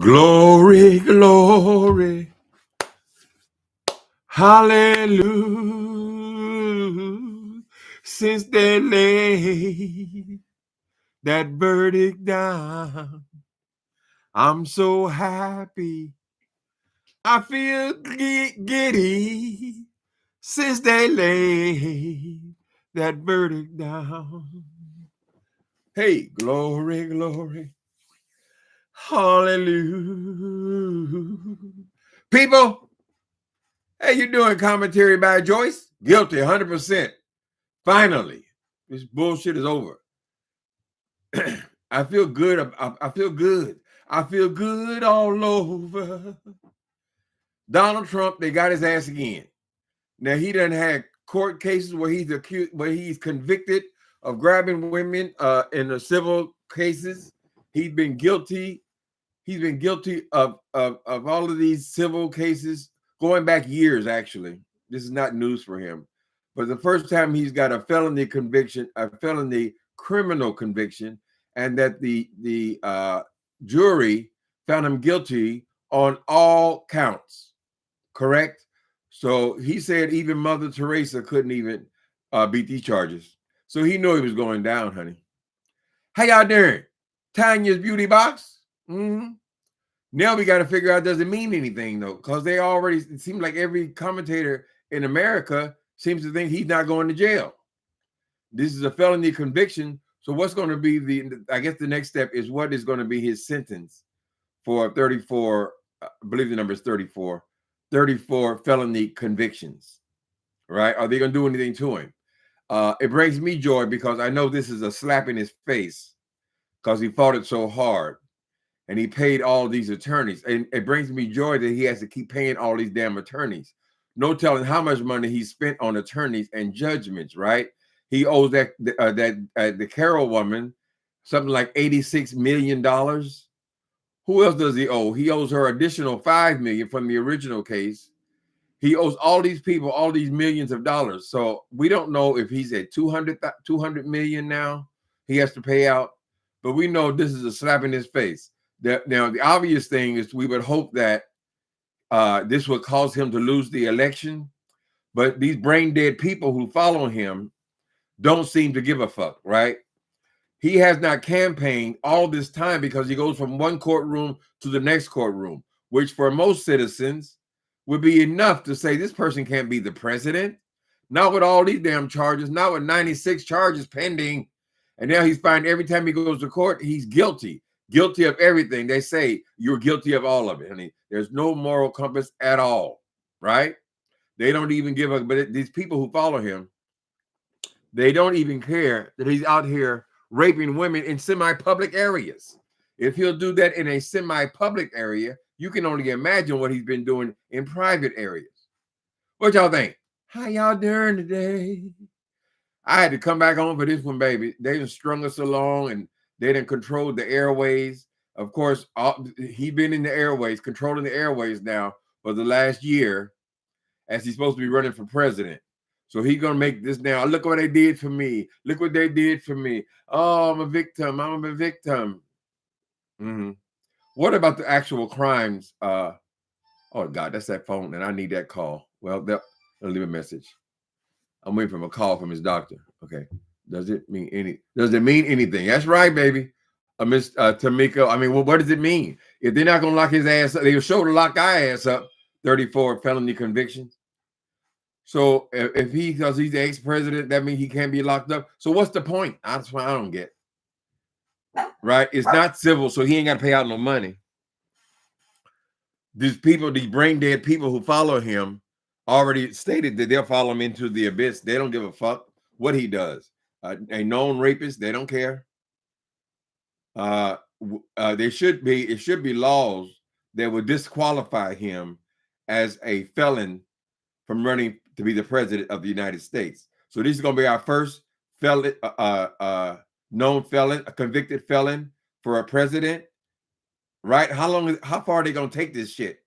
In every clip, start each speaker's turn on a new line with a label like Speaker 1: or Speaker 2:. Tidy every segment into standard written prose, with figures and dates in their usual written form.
Speaker 1: Glory, glory, hallelujah. Since they laid that verdict down, I'm so happy. I feel giddy since they laid that verdict down. Hey, glory, glory, hallelujah. People, hey, you doing commentary by Joyce? Guilty, 100%. Finally, this bullshit is over. I feel good. I feel good. I feel good all over. Donald Trump, they got his ass again. Now he done had court cases where he's accused, where he's convicted of grabbing women in the civil cases. He's been guilty. He's been guilty of all of these civil cases going back years. Actually, this is not news for him. But the first time he's got a felony conviction, a felony criminal conviction, and that the jury found him guilty on all counts. Correct? So he said even Mother Teresa couldn't even beat these charges. So he knew he was going down, honey. How y'all doing? Tanya's Beauty Box? Mm-hmm. Now we got to figure out, does it mean anything, though? Because they already, it seems like every commentator in America seems to think he's not going to jail. This is a felony conviction. So what's going to be I guess the next step is what is going to be his sentence for 34, I believe the number is 34 felony convictions, right? Are they going to do anything to him? It brings me joy because I know this is a slap in his face because he fought it so hard and he paid all these attorneys. And it brings me joy that he has to keep paying all these damn attorneys. No telling how much money he spent on attorneys and judgments, right? He owes the Carol woman something like $86 million. Who else does he owe? He owes her additional $5 million from the original case. He owes all these people all these millions of dollars. So we don't know if he's at 200 million now. He has to pay out, but we know this is a slap in his face. Now the obvious thing is we would hope that this would cause him to lose the election, but these brain dead people who follow him don't seem to give a fuck, right? He has not campaigned all this time because he goes from one courtroom to the next courtroom, which for most citizens would be enough to say this person can't be the president. Not with all these damn charges, not with 96 charges pending. And now he's finding every time he goes to court, he's guilty of everything. They say you're guilty of all of it, honey. There's no moral compass at all, right? They don't even give a, but these people who follow him, they don't even care that he's out here raping women in semi-public areas. If he'll do that in a semi-public area, you can only imagine what he's been doing in private areas. What y'all think? How y'all doing today? I had to come back on for this one, baby. They done strung us along and they done controlled the airways. Of course, he been in the airways, controlling the airways now for the last year as he's supposed to be running for president. So he's going to make this now. Look what they did for me. Look what they did for me. Oh, I'm a victim. I'm a victim. Mm-hmm. What about the actual crimes? Oh, God, that's that phone, and I need that call. Well, I'll leave a message. I'm waiting for a call from his doctor. Okay. Does it mean anything? That's right, baby. Miss Tamika. I mean, well, what does it mean? If they're not going to lock his ass up, they were sure to lock our ass up. 34 felony convictions. So if because he's the ex-president, that means he can't be locked up. So what's the point? That's why I don't get. Right? It's not civil, so he ain't got to pay out no money. These people, these brain dead people who follow him, already stated that they'll follow him into the abyss. They don't give a fuck what he does. A known rapist, they don't care. It should be laws that would disqualify him as a felon from running to be the president of the United States. So this is going to be our first felon, known felon, a convicted felon for a president, right? How far are they going to take this shit?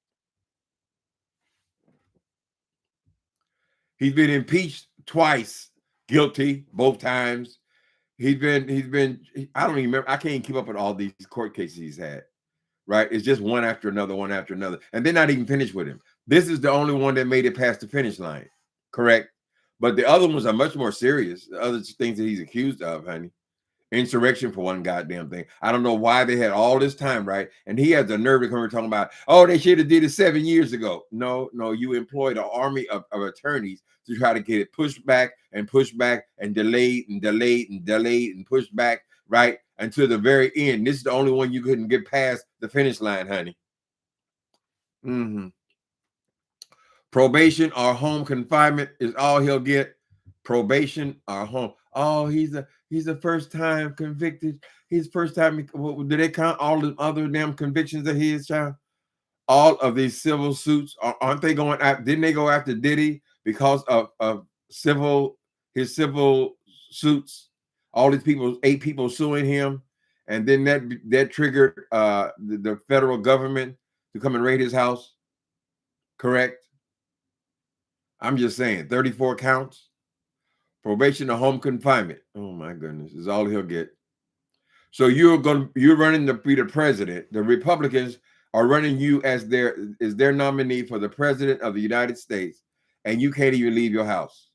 Speaker 1: He's been impeached twice, guilty both times. He's been, I don't even remember. I can't even keep up with all these court cases he's had. right? It's just one after another, one after another. And they're not even finished with him. This is the only one that made it past the finish line, correct? But the other ones are much more serious. The other things that he's accused of, honey. Insurrection for one goddamn thing. I don't know why they had all this time, right? And he has the nerve to come here talking about, oh, they should have did it 7 years ago. No, you employed an army of attorneys to try to get it pushed back and delayed and delayed and delayed and pushed back, right? Until the very end. This is the only one you couldn't get past the finish line, honey. Probation or home confinement is all he'll get. Probation or home. Oh, he's a first time convicted. He's first time. Do they count all the other damn convictions of his, child? All of these civil suits aren't they going after? Didn't they go after Diddy because of his civil suits? All these people, 8 people suing him, and then that triggered the federal government to come and raid his house. Correct. I'm just saying, 34 counts, probation or home confinement. Oh my goodness, is all he'll get. So you're running to be the president. The Republicans are running you as their nominee for the president of the United States, and you can't even leave your house.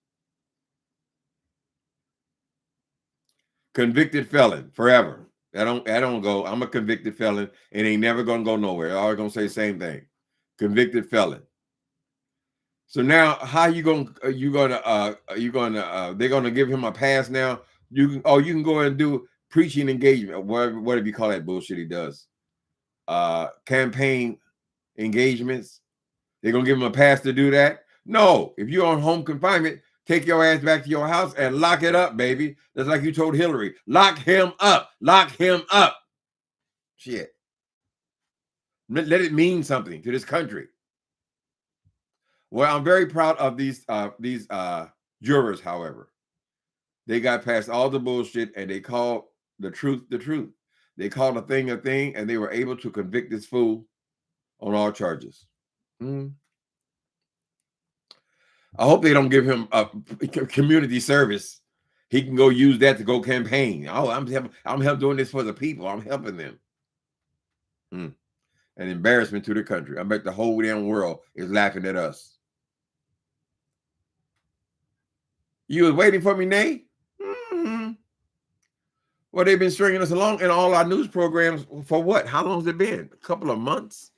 Speaker 1: Convicted felon forever. I don't go. I'm a convicted felon, and ain't never gonna go nowhere. They're always gonna say the same thing. Convicted felon. So now, how they're gonna give him a pass now? You can go and do preaching engagement, whatever you call that bullshit he does. Campaign engagements. They're gonna give him a pass to do that? No. If you're on home confinement, take your ass back to your house and lock it up, baby. That's like you told Hillary. Lock him up. Lock him up. Shit. Let it mean something to this country. Well, I'm very proud of these jurors, however. They got past all the bullshit and they called the truth the truth. They called a thing, and they were able to convict this fool on all charges. I hope they don't give him a community service. He can go use that to go campaign. Oh, I'm helping doing this for the people. I'm helping them. An embarrassment to the country. I bet the whole damn world is laughing at us. You was waiting for me, Nate? Well, they've been stringing us along in all our news programs for what? How long has it been? A couple of months,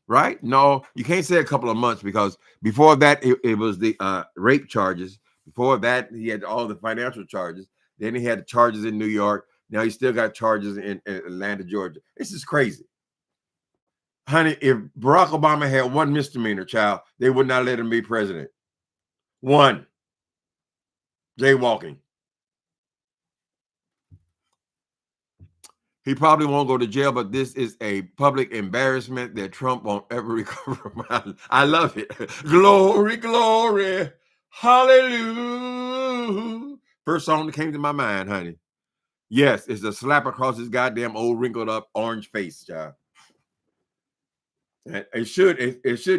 Speaker 1: right? No, you can't say a couple of months because before that, it was the rape charges. Before that, he had all the financial charges. Then he had the charges in New York. Now he still got charges in Atlanta, Georgia. This is crazy. Honey, if Barack Obama had one misdemeanor, child, they would not let him be president. One. Jaywalking. He probably won't go to jail, but this is a public embarrassment that Trump won't ever recover from. I love it. Glory, glory, hallelujah. First song that came to my mind, honey. Yes, it's a slap across his goddamn old wrinkled up orange face, child. It should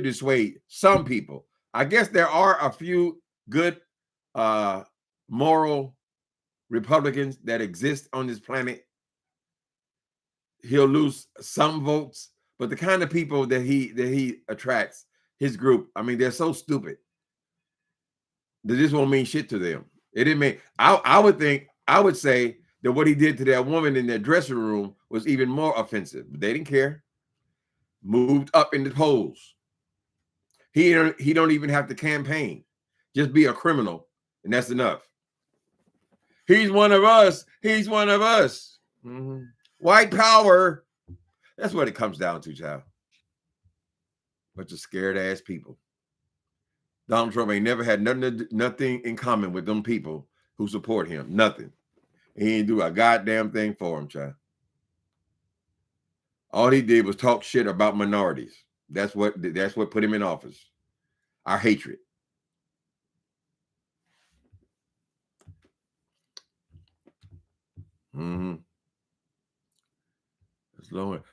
Speaker 1: dissuade some people. I guess there are a few good moral Republicans that exist on this planet. He'll lose some votes, but the kind of people that he attracts, his group, I mean, they're so stupid that this won't mean shit to them. It didn't mean. I would say that what he did to that woman in that dressing room was even more offensive. But they didn't care. Moved up in the polls. He don't even have to campaign. Just be a criminal, and that's enough. He's one of us. He's one of us. White power. That's what it comes down to, child. Bunch of scared ass people. Donald Trump ain't never had nothing in common with them people who support him. Nothing. He ain't do a goddamn thing for him, child. All he did was talk shit about minorities. That's what put him in office. Our hatred.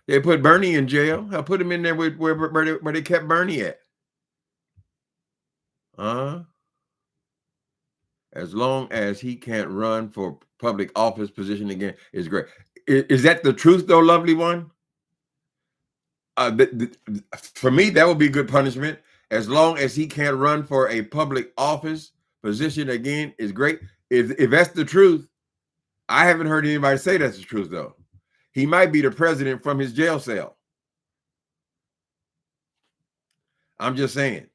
Speaker 1: They put Bernie in jail. I put him in there where they kept Bernie at. As long as he can't run for public office position again, is great. Is that the truth, though, lovely one? For me, that would be good punishment. As long as he can't run for a public office position again, is great. If that's the truth, I haven't heard anybody say that's the truth though. He might be the president from his jail cell. I'm just saying.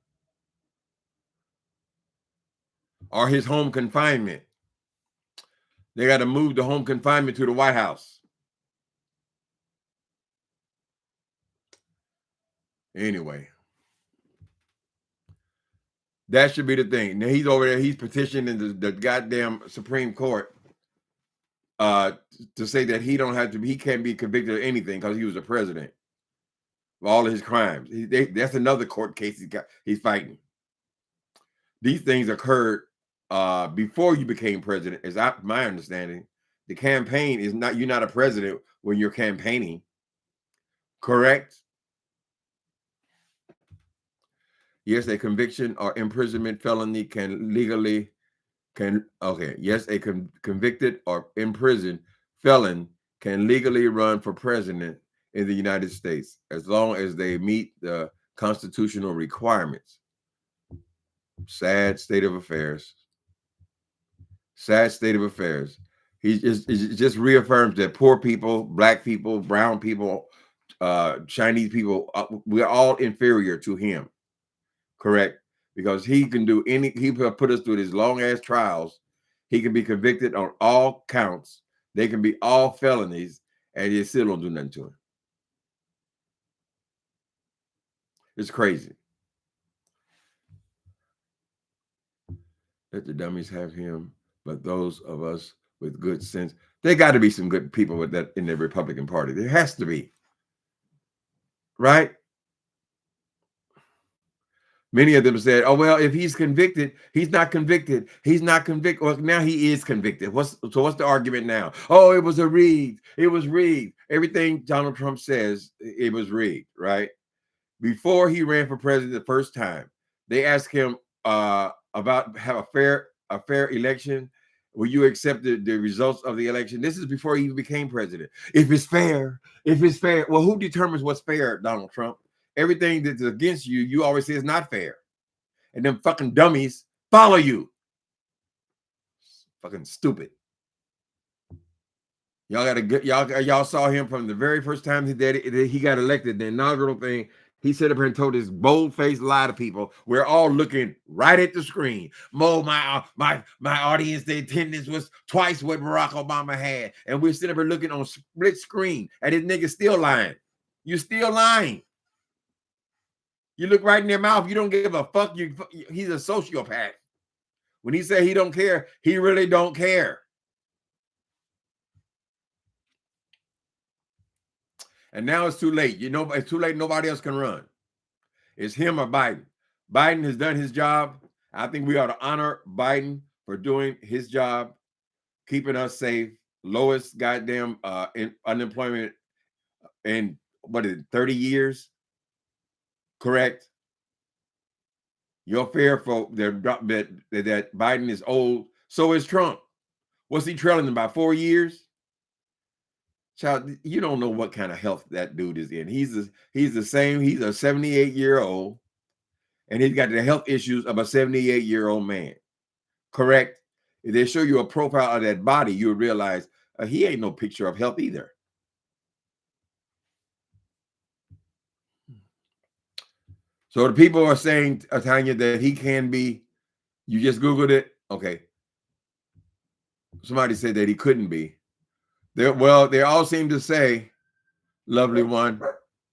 Speaker 1: Or his home confinement. They got to move the home confinement to the White House. Anyway, that should be the thing. Now he's over there. He's petitioning the goddamn Supreme Court to say that he can't be convicted of anything because he was a president of all of his crimes. That's another court case he's fighting. These things occurred before you became president, is my understanding. The campaign is not, you're not a president when you're campaigning, correct? Yes, a conviction or imprisonment felony yes, a convicted or imprisoned felon can legally run for president in the United States as long as they meet the constitutional requirements. Sad state of affairs. Sad state of affairs. It just reaffirms that poor people, black people, brown people, Chinese people, we're all inferior to him. Correct? Because he can do he put us through these long ass trials. He can be convicted on all counts. They can be all felonies, and he still don't do nothing to him. It's crazy. Let the dummies have him, but those of us with good sense, there got to be some good people with that in the Republican Party. There has to be. Right? Many of them said, oh, well, if he's convicted, he's not convicted. He's not convicted. Well, now he is convicted. What's the argument now? Oh, it was a rigged. It was rigged. Everything Donald Trump says, it was rigged, right? Before he ran for president the first time, they asked him about have a fair election. Will you accept the results of the election? This is before he even became president. If it's fair. Well, who determines what's fair, Donald Trump? Everything that's against you, you always say is not fair. And them fucking dummies follow you. Fucking stupid. Y'all saw him from the very first time he got elected, the inaugural thing. He sat up here and told this bold-faced lie to people. We're all looking right at the screen. My audience, the attendance was twice what Barack Obama had. And we're sitting up here looking on split screen. And this nigga still lying. You're still lying. You look right in their mouth. You don't give a fuck. He's a sociopath. When he said he don't care, he really don't care. And now it's too late. You know, it's too late. Nobody else can run. It's him or Biden. Biden has done his job. I think we ought to honor Biden for doing his job, keeping us safe. Lowest goddamn unemployment in 30 years. Correct. You're fair for that Biden is old. So is Trump. What's he trailing by 4 years? Child, you don't know what kind of health that dude is in. He's the same. He's a 78-year-old, and he's got the health issues of a 78-year-old man. Correct? If they show you a profile of that body, you'll realize he ain't no picture of health either. So the people are saying, Tanya, that he can be, you just Googled it? Okay. Somebody said that he couldn't be. They all seem to say, lovely one,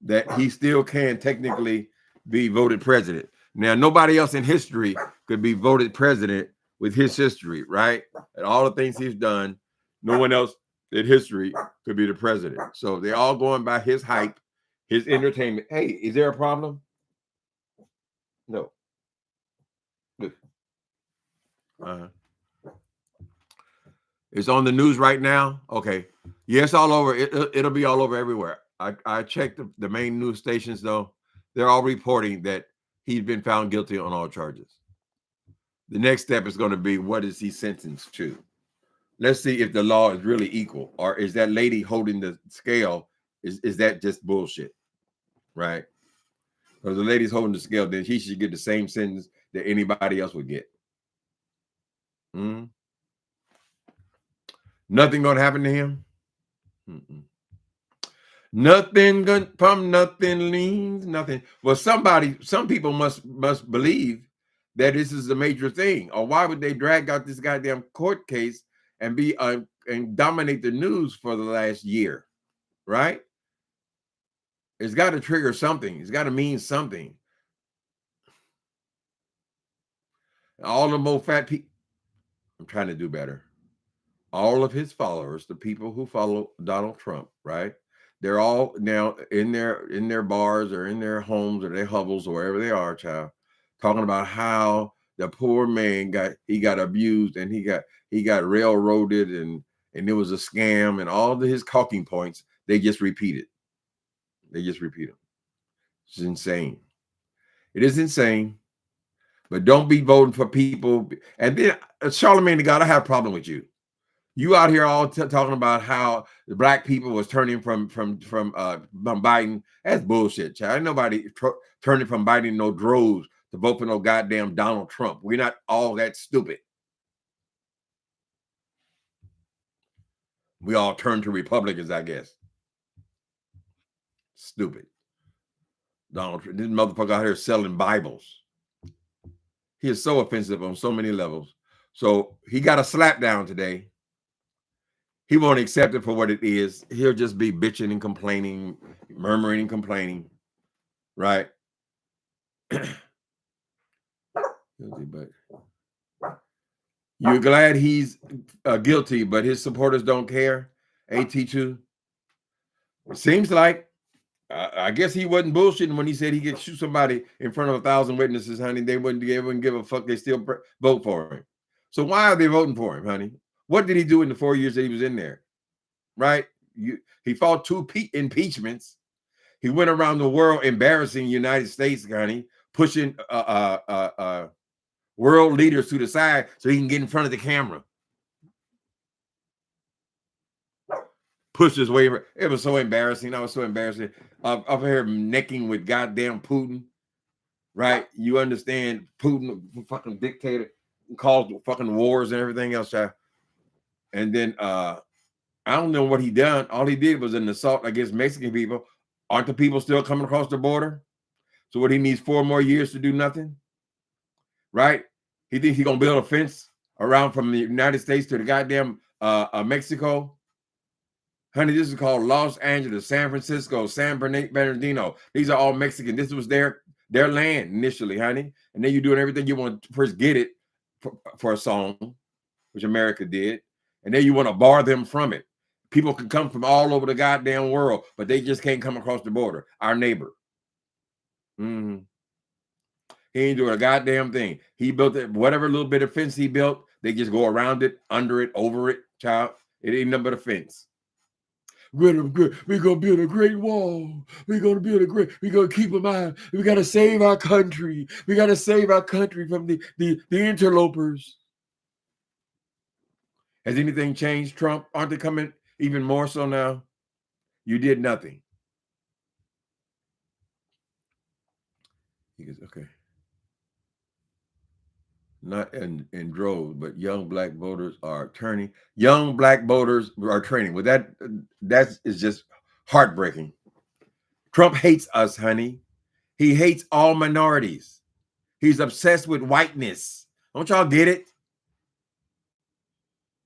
Speaker 1: that he still can technically be voted president. Now, nobody else in history could be voted president with his history, right? And all the things he's done, no one else in history could be the president. So they're all going by his hype, his entertainment. Hey, is there a problem? No. Good. It's on the news right now. Okay. Yes, all over. It'll be all over everywhere. I checked the main news stations, though. They're all reporting that he's been found guilty on all charges. The next step is going to be, what is he sentenced to? Let's see if the law is really equal, or is that lady holding the scale, is that just bullshit? right? Because the lady's holding the scale, then he should get the same sentence that anybody else would get. Nothing gonna happen to him. Nothing from nothing leans nothing. Well, some people must believe that this is a major thing, or why would they drag out this goddamn court case and be and dominate the news for the last year, right? It's got to trigger something. It's got to mean something. All the more fat people. I'm trying to do better. All of his followers, the people who follow Donald Trump, right? They're all now in their bars or in their homes or their hovels or wherever they are, child, talking about how the poor man got abused and he got railroaded and it was a scam, and all of his talking points they just repeat it. They just repeat them. It's insane. It is insane. But don't be voting for people. And then Charlamagne the God, I have a problem with you. You out here all talking about how the black people was turning from Biden. That's bullshit, child. Ain't nobody turning from Biden no droves to vote for no goddamn Donald Trump. We're not all that stupid. We all turn to Republicans, I guess. Stupid. Donald Trump, this motherfucker out here selling Bibles. He is so offensive on so many levels. So he got a slap down today. He won't accept it for what it is. He'll just be bitching and complaining, murmuring and complaining, right? But you're glad he's guilty, but his supporters don't care. AT2. It seems like, I guess he wasn't bullshitting when he said he could shoot somebody in front of 1,000 witnesses, honey. They wouldn't give a fuck. They still vote for him. So why are they voting for him, honey? What did he do in the 4 years that he was in there? Right? He fought 2 impeachments. He went around the world embarrassing the United States, honey, pushing world leaders to the side so he can get in front of the camera. Pushed his way. It was so embarrassing. I was so embarrassing. Up here necking with goddamn Putin, right? You understand Putin, fucking dictator, caused fucking wars and everything else, child. And then I don't know what he done. All he did was an assault against Mexican people. Aren't the people still coming across the border? So what, he needs 4 more years to do nothing? Right? He thinks he's gonna build a fence around from the United States to the goddamn Mexico. Honey, this is called Los Angeles, San Francisco, San Bernardino. These are all Mexican. This was their land initially, honey. And then you're doing everything you want to first get it for a song, which America did. And then you want to bar them from it. People can come from all over the goddamn world, but they just can't come across the border. Our neighbor. He ain't doing a goddamn thing. He built it, whatever little bit of fence he built, they just go around it, under it, over it, child. It ain't nothing but a fence. We're gonna build a great wall. We're gonna keep them out. We gotta save our country. We gotta save our country from the interlopers. Has anything changed, Trump? Aren't they coming even more so now? You did nothing. He goes, okay. Not in droves, but young black voters are turning. Young black voters are training. Well, that is just heartbreaking. Trump hates us, honey. He hates all minorities. He's obsessed with whiteness. Don't y'all get it?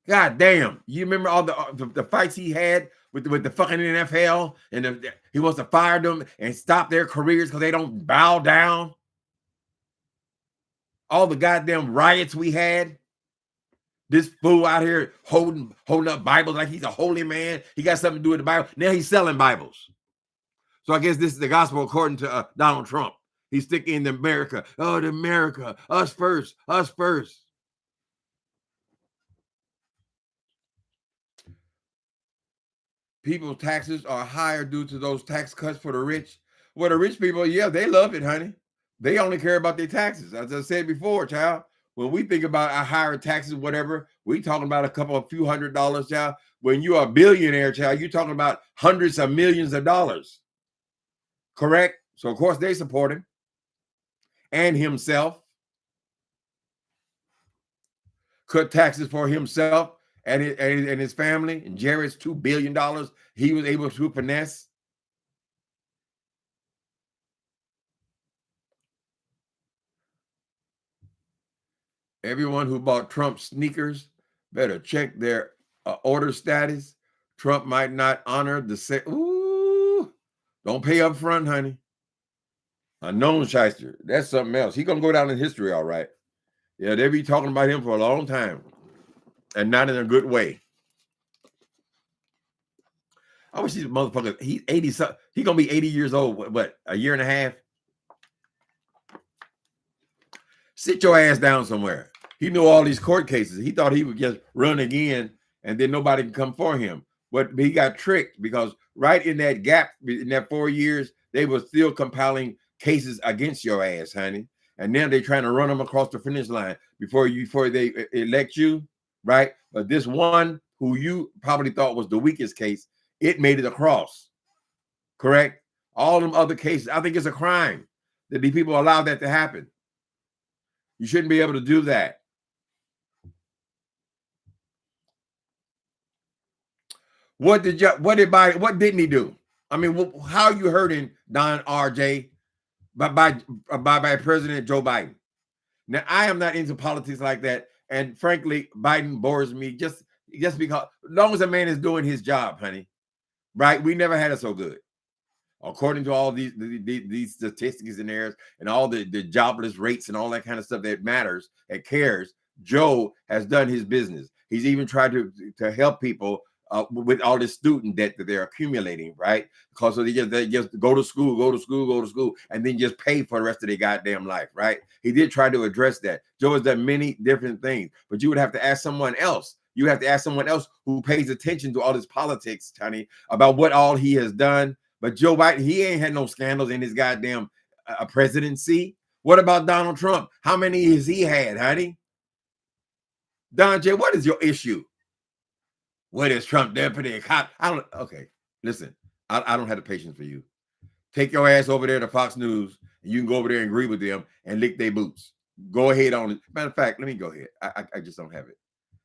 Speaker 1: God damn. You remember all the fights he had with the fucking NFL, and he wants to fire them and stop their careers because they don't bow down? All the goddamn riots we had. This fool out here holding up Bibles like he's a holy man. He got something to do with the Bible. Now he's selling Bibles. So I guess this is the gospel according to Donald Trump. He's sticking in America. Oh, the America. Us first. Us first. People's taxes are higher due to those tax cuts for the rich. Well, the rich people, yeah, they love it, honey. They only care about their taxes. As I said before, child, when we think about our higher taxes, whatever, we talking about a few $100s, child. When you're a billionaire, child, you're talking about hundreds of millions of dollars. correct? So of course they support him and himself. Cut taxes for himself and his family. And Jared's $2 billion he was able to finesse. Everyone who bought Trump sneakers better check their order status. Trump might not honor the set. Ooh, don't pay up front, honey. A known shyster. That's something else. He's gonna go down in history, all right. Yeah, they'll be talking about him for a long time, and not in a good way. I wish these motherfuckers. He's 80. He's gonna be 80 years old. What? A year and a half. Sit your ass down somewhere. He knew all these court cases. He thought he would just run again, and then nobody can come for him. But he got tricked because right in that gap, in that 4 years, they were still compiling cases against your ass, honey. And now they're trying to run them across the finish line before they elect you, right? But this one who you probably thought was the weakest case, it made it across, correct? All them other cases, I think it's a crime that these people allow that to happen. You shouldn't be able to do that. What didn't he do? I mean, how are you hurting Don RJ by President Joe Biden? Now, I am not into politics like that, and frankly, Biden bores me just because, as long as a man is doing his job, honey, right? We never had it so good, according to all these statistics and errors and all the jobless rates and all that kind of stuff that matters, that cares. Joe has done his business. He's even tried to help people with all this student debt that they're accumulating, right? Because they just go to school, and then just pay for the rest of their goddamn life, right? He did try to address that. Joe has done many different things, but you would have to ask someone else. You have to ask someone else who pays attention to all this politics, honey, about what all he has done. But Joe Biden, he ain't had no scandals in his goddamn presidency. What about Donald Trump? How many has he had, honey? Don J, what is your issue? What is Trump deputy a cop? Okay, listen, I don't have the patience for you. Take your ass over there to Fox News, and you can go over there and agree with them and lick their boots. Go ahead on it. Matter of fact, let me go ahead. I just don't have it.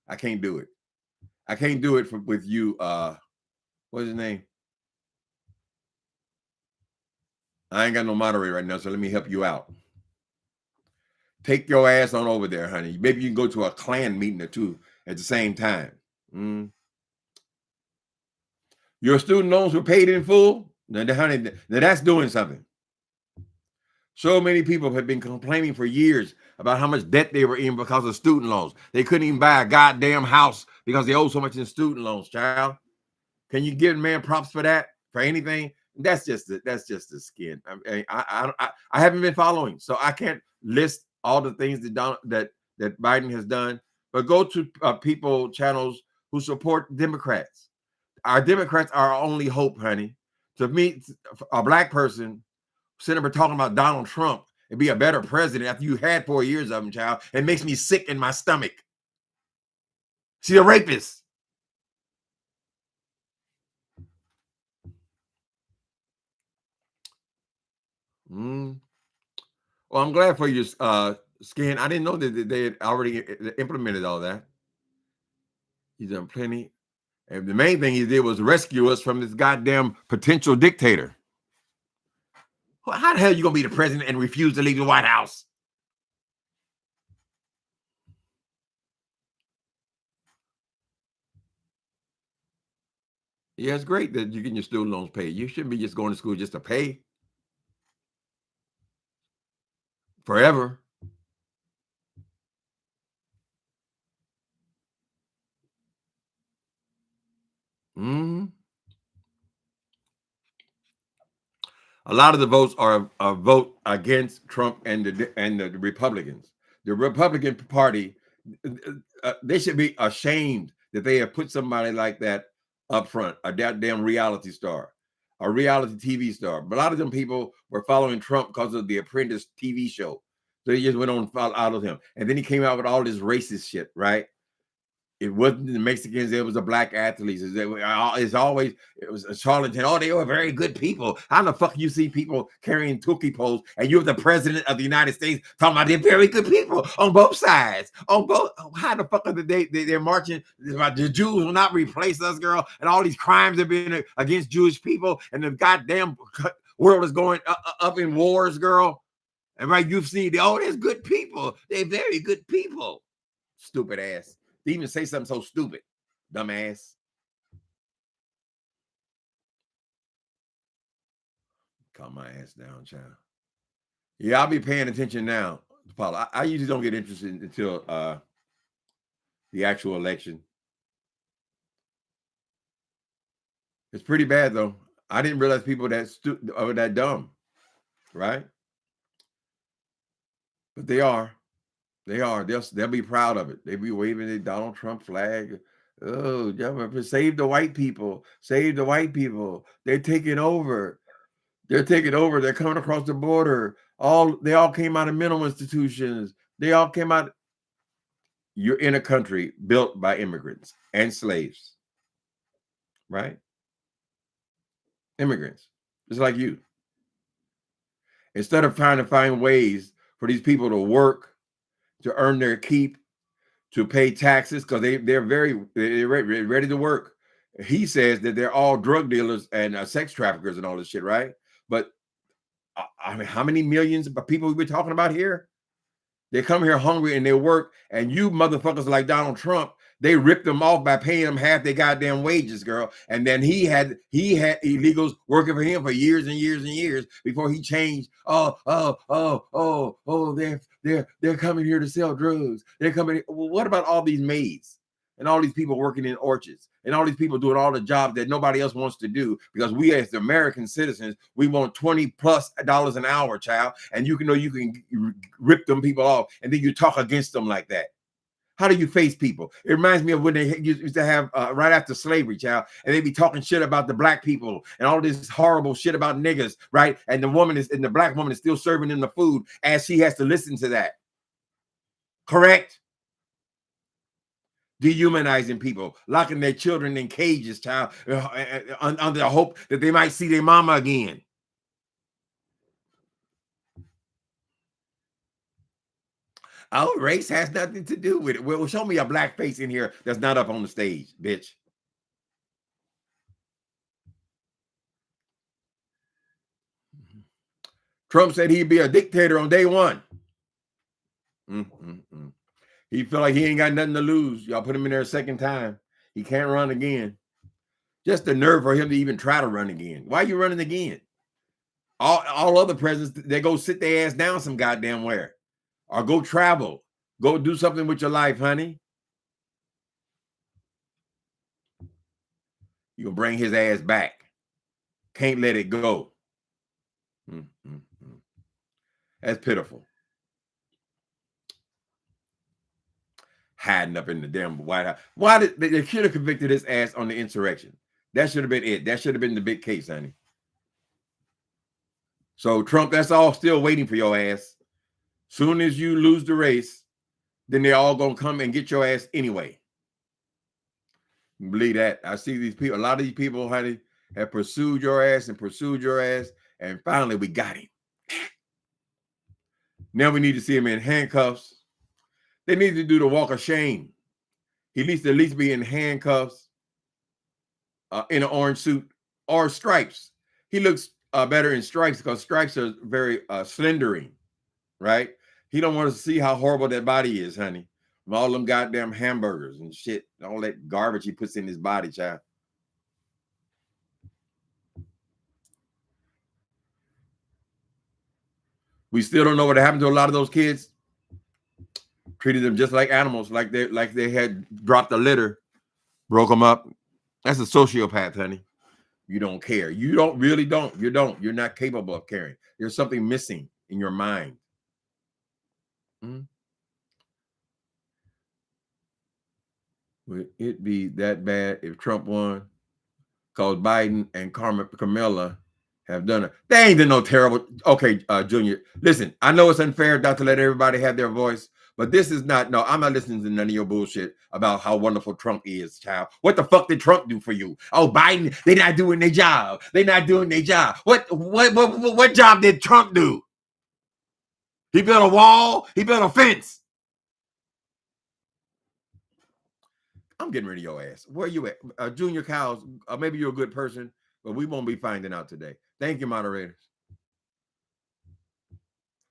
Speaker 1: I can't do it. I can't do it with you. What's his name? I ain't got no moderator right now, so let me help you out. Take your ass on over there, honey. Maybe you can go to a Klan meeting or two at the same time. Your student loans were paid in full. Now, honey, that's doing something. So many people have been complaining for years about how much debt they were in because of student loans. They couldn't even buy a goddamn house because they owe so much in student loans, child. Can you give man props for that? For anything? That's just the skin. I haven't been following, so I can't list all the things that Biden has done. But go to people channels who support Democrats. Our Democrats are our only hope, honey. To meet a black person sitting up talking about Donald Trump and be a better president after you had 4 years of him, child, it makes me sick in my stomach. See, a rapist. Well, I'm glad for your Skin. I didn't know that they had already implemented all that. He's done plenty. And the main thing he did was rescue us from this goddamn potential dictator. How the hell are you going to be the president and refuse to leave the White House? Yeah, it's great that you're getting your student loans paid. You shouldn't be just going to school just to pay forever. A lot of the votes are a vote against Trump and the Republicans. The Republican Party, they should be ashamed that they have put somebody like that up front, a goddamn reality star, a reality TV star. But a lot of them people were following Trump because of the Apprentice TV show. So they just went on and followed out of him. And then he came out with all this racist shit, right? It wasn't the Mexicans, it was the black athletes. It's always, it was a charlatan. Oh, they were very good people. How the fuck you see people carrying Tookie poles and you're the president of the United States talking about they're very good people on both sides? On both, how the fuck are they're marching? The Jews will not replace us, girl. And all these crimes have been against Jewish people, and the goddamn world is going up in wars, girl. And right, you've seen, oh, there's good people. They're very good people. Stupid ass. To even say something so stupid, dumbass. Calm my ass down, child. Yeah, I'll be paying attention now, Paula. I usually don't get interested until the actual election. It's pretty bad though. I didn't realize people are that dumb, right? But they are. They are. They'll be proud of it. They'll be waving the Donald Trump flag. Oh, save the white people. Save the white people. They're taking over. They're taking over. They're coming across the border. They all came out of mental institutions. They all came out. You're in a country built by immigrants and slaves, right? Immigrants, just like you. Instead of trying to find ways for these people to work, to earn their keep, to pay taxes, because they're ready to work. He says that they're all drug dealers and sex traffickers and all this shit, right? But I mean, how many millions of people we're talking about here? They come here hungry and they work, and you motherfuckers like Donald Trump, they ripped them off by paying them half their goddamn wages, girl. And then he had illegals working for him for years and years and years before he changed. They're coming here to sell drugs. They're coming. Well, what about all these maids and all these people working in orchards and all these people doing all the jobs that nobody else wants to do? Because we, as the American citizens, we want $20+ an hour, child. And you can rip them people off, and then you talk against them like that. How do you face people? It reminds me of when they used to have right after slavery, child, and they be talking shit about the black people and all this horrible shit about niggas, right? And the black woman is still serving them the food as she has to listen to that. Correct? Dehumanizing people, locking their children in cages, child, under the hope that they might see their mama again. Our race has nothing to do with it. Well, show me a black face in here that's not up on the stage, bitch. Trump said he'd be a dictator on day one. He feel like he ain't got nothing to lose. Y'all put him in there a second time. He can't run again. Just the nerve for him to even try to run again. Why are you running again? All other presidents, they go sit their ass down some goddamn where. Or go travel. Go do something with your life, honey. You gonna bring his ass back. Can't let it go. That's pitiful. Hiding up in the damn White House. Why did they should have convicted his ass on the insurrection? That should have been it. That should have been the big case, honey. So Trump, that's all still waiting for your ass. Soon as you lose the race, then they're all gonna come and get your ass anyway. Believe that. I see these people, a lot of these people, honey, have pursued your ass, and finally we got him. Now we need to see him in handcuffs. They need to do the walk of shame. He needs to at least be in handcuffs, in an orange suit, or stripes. He looks better in stripes because stripes are very slendering, right? He don't want to see how horrible that body is, honey. From all them goddamn hamburgers and shit, all that garbage he puts in his body, child. We still don't know what happened to a lot of those kids. Treated them just like animals, like they had dropped a litter, broke them up. That's a sociopath, honey. You don't care. You don't. You're not capable of caring. There's something missing in your mind. Would it be that bad if Trump won? Because Biden and Kamala have done it. They ain't been no terrible. Okay, Junior, listen, I know it's unfair not to let everybody have their voice, But this is not, no, I'm not listening to none of your bullshit about how wonderful Trump is, child. What the fuck did Trump do for you? Oh, Biden, they're not doing their job. They're not doing their job. What job did Trump do? He built a wall. He built a fence. I'm getting rid of your ass. Where you at? Junior Cows, maybe you're a good person, but we won't be finding out today. Thank you, moderators.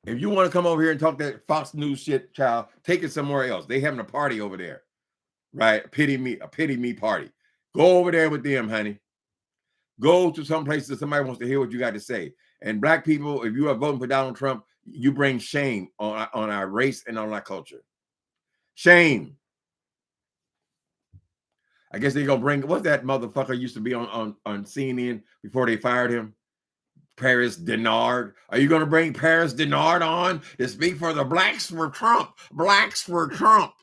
Speaker 1: If you want to come over here and talk that Fox News shit, child, take it somewhere else. They having a party over there, right? A pity me party. Go over there with them, honey. Go to some place that somebody wants to hear what you got to say. And black people, if you are voting for Donald Trump, you bring shame on our race and on our culture. Shame. I guess they're gonna bring, what's that motherfucker used to be on CNN before they fired him? Paris Denard. Are you gonna bring Paris Denard on to speak for the blacks for Trump? Blacks for Trump.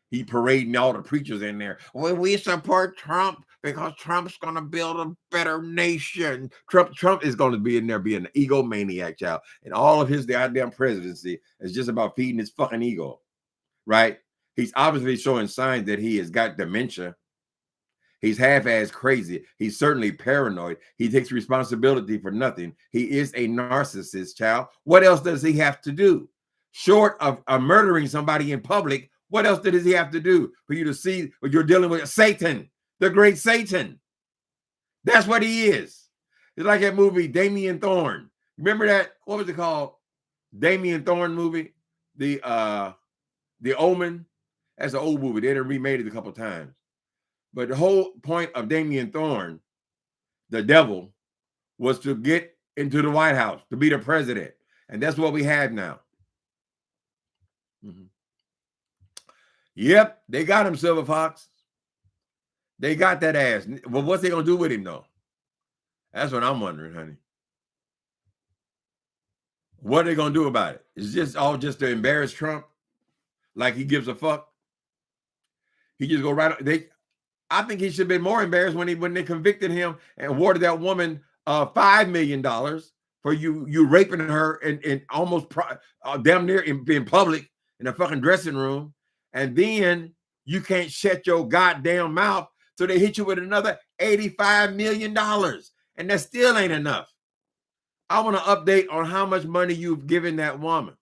Speaker 1: He parading all the preachers in there. Well, we support Trump because Trump's gonna build a better nation. Trump is gonna be in there being an egomaniac, child. And all of his goddamn presidency is just about feeding his fucking ego, right? He's obviously showing signs that he has got dementia. He's half-ass crazy. He's certainly paranoid. He takes responsibility for nothing. He is a narcissist, child. What else does he have to do? Short of murdering somebody in public, what else does he have to do for you to see what you're dealing with? Satan, the great Satan. That's what he is. It's like that movie, Damien Thorne. Remember that? What was it called? Damien Thorne movie? The Omen. That's an old movie. They done remade it a couple times. But the whole point of Damien Thorne, the devil, was to get into the White House, to be the president. And that's what we have now. Mm-hmm. Yep, they got him, Silver Fox. They got that ass. Well, what's they going to do with him, though? That's what I'm wondering, honey. What are they going to do about it? Is this all just to embarrass Trump? Like he gives a fuck? He just go right. I think he should have been more embarrassed when they convicted him and awarded that woman $5 million for you raping her and almost damn near in public in a fucking dressing room, and then you can't shut your goddamn mouth, so they hit you with another $85 million, and that still ain't enough. I want to update on how much money you've given that woman,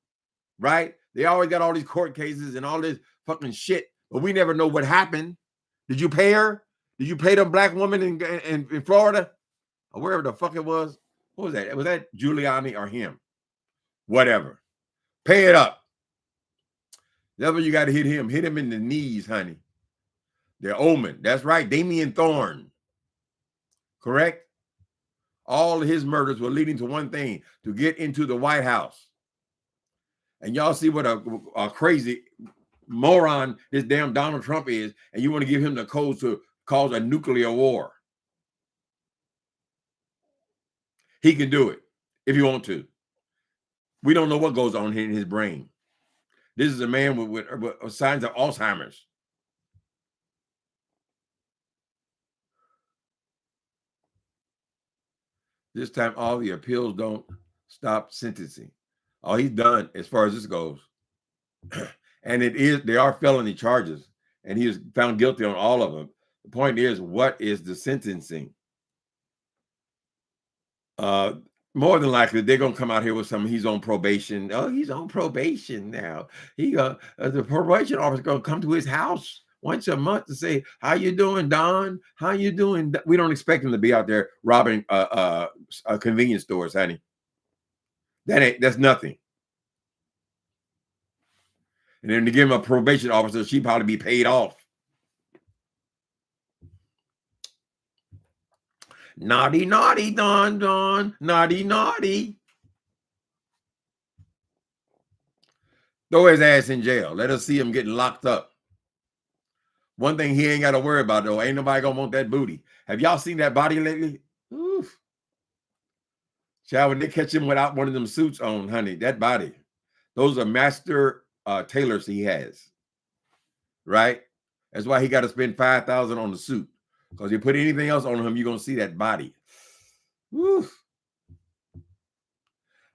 Speaker 1: right? They always got all these court cases and all this fucking shit, but we never know what happened. Did you pay her? Did you pay them black woman in Florida? Or wherever the fuck it was? What was that? Was that Giuliani or him? Whatever. Pay it up. That's what you got to hit him. Hit him in the knees, honey. They're Omen. That's right. Damien Thorne. Correct? All of his murders were leading to one thing, to get into the White House. And y'all see what a crazy moron this damn Donald Trump is, and you want to give him the codes to cause a nuclear war. He can do it if you want to. We don't know what goes on in his brain. This is a man with signs of Alzheimer's. This time, all the appeals don't stop sentencing. Oh, he's done as far as this goes. And they are felony charges, and he was found guilty on all of them. The point is, what is the sentencing? More than likely, they're gonna come out here with he's on probation. Oh, he's on probation now. The probation officer gonna come to his house once a month to say, "How you doing, Don? How you doing?" We don't expect him to be out there robbing convenience stores, honey. That's nothing. And then to give him a probation officer, she'd probably be paid off. Naughty, naughty, Don, naughty, naughty. Throw his ass in jail. Let us see him getting locked up. One thing he ain't got to worry about, though, ain't nobody gonna want that booty. Have y'all seen that body lately? Oof. Child, when they catch him without one of them suits on, honey, that body. Those are master tailors he has. Right? That's why he got to spend $5,000 on the suit. Because you put anything else on him, you're gonna see that body. Woo.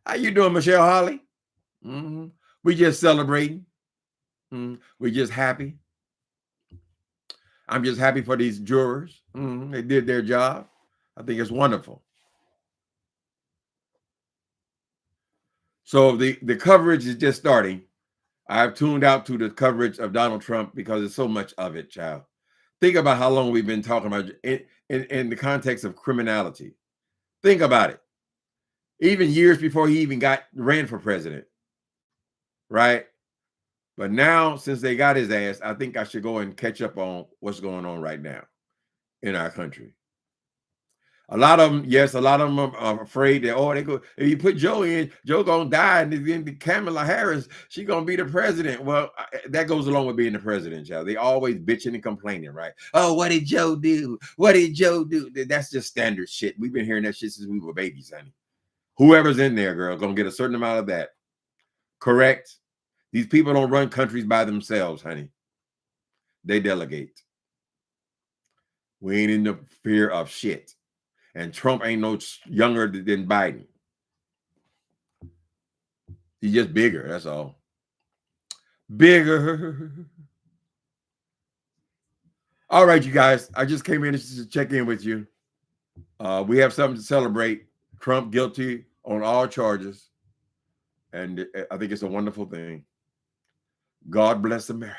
Speaker 1: How you doing, Michelle Holly? Mm-hmm. We just celebrating. We're just happy. I'm just happy for these jurors. They did their job. I think it's wonderful. So the coverage is just starting. I've tuned out to the coverage of Donald Trump because there's so much of it, child. Think about how long we've been talking about it in the context of criminality. Think about it. Even years before he even ran for president, right? But now, since they got his ass, I think I should go and catch up on what's going on right now in our country. A lot of them, yes, a lot of them are afraid that, oh, they go, if you put Joe in, Joe gonna die, and then Kamala Harris, she gonna be the president. Well, that goes along with being the president, child. They always bitching and complaining, right? Oh, what did Joe do? What did Joe do? That's just standard shit. We've been hearing that shit since we were babies, honey. Whoever's in there, girl, gonna get a certain amount of that. Correct? These people don't run countries by themselves, honey. They delegate. We ain't in the fear of shit. And Trump ain't no younger than Biden. He's just bigger, that's all. Bigger. All right, you guys. I just came in to check in with you. We have something to celebrate. Trump guilty on all charges. And I think it's a wonderful thing. God bless America.